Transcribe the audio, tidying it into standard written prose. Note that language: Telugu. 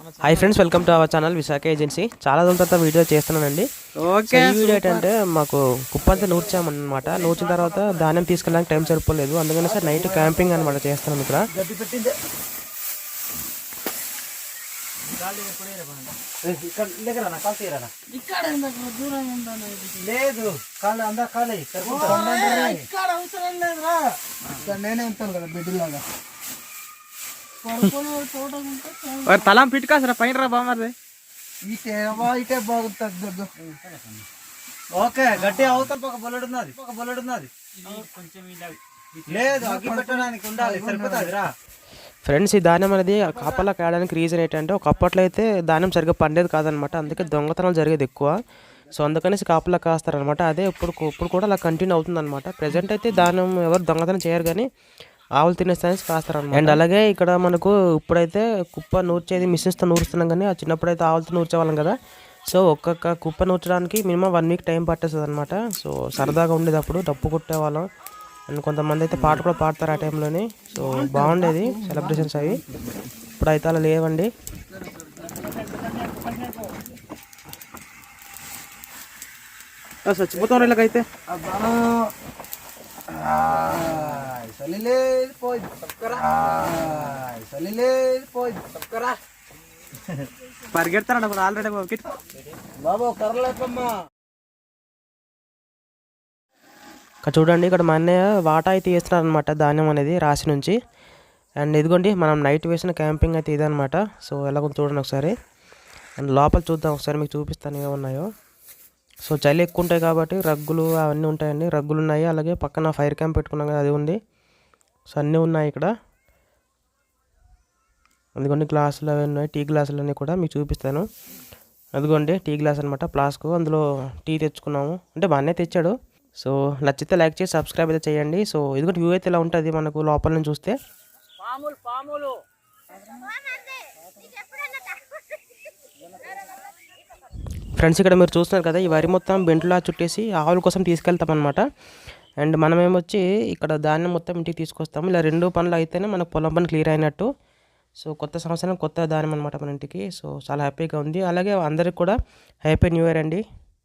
Hi friends, welcome to our channel Visakha agency. చాలా రోజుల తర్వాత వీడియో చేస్తున్నానండి. ఈ వీడియో ఏంటంటే మాకు కుప్పంతా నూర్చామన్నమాట. నూర్చిన తర్వాత ధాన్యం తీసుకెళ్ళడానికి టైం సరిపోలేదు, అందుకని సార్ నైట్ క్యాంపింగ్ అనమాట చేస్తున్నాం ఇక్కడ. తలం పిట్టుకాసరా పైన రా బామర్ది. ఇటే బాగుంటుంది. ఓకే, గట్టి అవతల ఒక బొల్లడున్నది లేదు, అగ్గి పెట్టడానికి ఉండాలి, సరిపోతుంది రా. ఫ్రెండ్స్, ఈ ధాన్యం అనేది కాపలా కాయడానికి రీజన్ ఏంటంటే, ఒకప్పట్లో అయితే ధాన్యం సరిగ్గా పండేది కాదనమాట, అందుకే దొంగతనాలు జరిగేది ఎక్కువ. సో అందుకనేసి కాపలా కాస్తారనమాట. అదే ఇప్పుడు కూడా అలా కంటిన్యూ అవుతుందన్నమాట. ప్రజెంట్ అయితే ధాన్యం ఎవరు దొంగతనం చేయరు, కానీ ఆవులు తినేస్తానికి కాస్తారన్నమాట. అండ్ అలాగే ఇక్కడ మనకు ఇప్పుడైతే కుప్ప నూర్చేది మిషన్స్తో నూరుస్తున్నాం, కానీ ఆ చిన్నప్పుడైతే ఆవులతో నూర్చేవాళ్ళం కదా. సో ఒక్కొక్క కుప్ప నూర్చడానికి మినిమం 1 వీక్ టైం పట్టేస్తుంది అనమాట. సో సరదాగా ఉండేది, అప్పుడు డప్పు కొట్టేవాళ్ళం. అండ్ కొంతమంది అయితే పాట కూడా పాడతారు ఆ టైంలోని. సో బాగుండేది సెలబ్రేషన్స్ అవి. ఇప్పుడు అయితే అలా లేవండి. చచ్చిపోతాం ఇలాగైతే. పరిగెడతాడు అప్పుడు ఆల్రెడీ బాబు కర్రలేకమ్మా. ఇక్కడ చూడండి, ఇక్కడ మా అన్నయ్య వాటా అయితే వేస్తున్నారు అనమాట, ధాన్యం అనేది రాశి నుంచి. అండ్ ఇదిగోండి మనం నైట్ వేసిన క్యాంపింగ్ అయితే ఇదనమాట. సో ఎలా చూడండి ఒకసారి. అండ్ లోపల చూద్దాం ఒకసారి, మీకు చూపిస్తాను ఏమున్నాయో. సో చలి ఎక్కువ ఉంటాయి కాబట్టి రగ్గులు అవన్నీ ఉంటాయండి. రగ్గులు ఉన్నాయి, అలాగే పక్కన ఫైర్ క్యాంప్ పెట్టుకున్నాం కదా, అది ఉంది. సో అన్నీ ఉన్నాయి ఇక్కడ. అందుకోండి గ్లాసులు అవి ఉన్నాయి, టీ గ్లాసులు అన్నీ కూడా మీకు చూపిస్తాను. అదిగోండి టీ గ్లాస్ అనమాట, ఫ్లాస్క్. అందులో టీ తెచ్చుకున్నాము, అంటే బాగానే తెచ్చాడు. సో నచ్చితే లైక్ చేసి సబ్స్క్రైబ్ అయితే చేయండి. సో ఇదిగోండి వ్యూ అయితే ఇలా ఉంటుంది మనకు లోపల నుంచి చూస్తే. ఫ్రెండ్స్, ఇక్కడ మీరు చూస్తున్నారు కదా, ఈ వరి మొత్తం బెంట్లా చుట్టేసి ఆవుల కోసం తీసుకెళ్తాం అనమాట. అండ్ మనమేమొచ్చి ఇక్కడ ధాన్యం మొత్తం ఇంటికి తీసుకొస్తాము. ఇలా 2 పనులు అయితేనే మనకు పొలం పని క్లియర్ అయినట్టు. సో కొత్త సంవత్సరం కొత్త ధాన్యం అనమాట మన ఇంటికి. సో చాలా హ్యాపీగా ఉంది. అలాగే అందరికి కూడా హ్యాపీ న్యూ ఇయర్ అండి.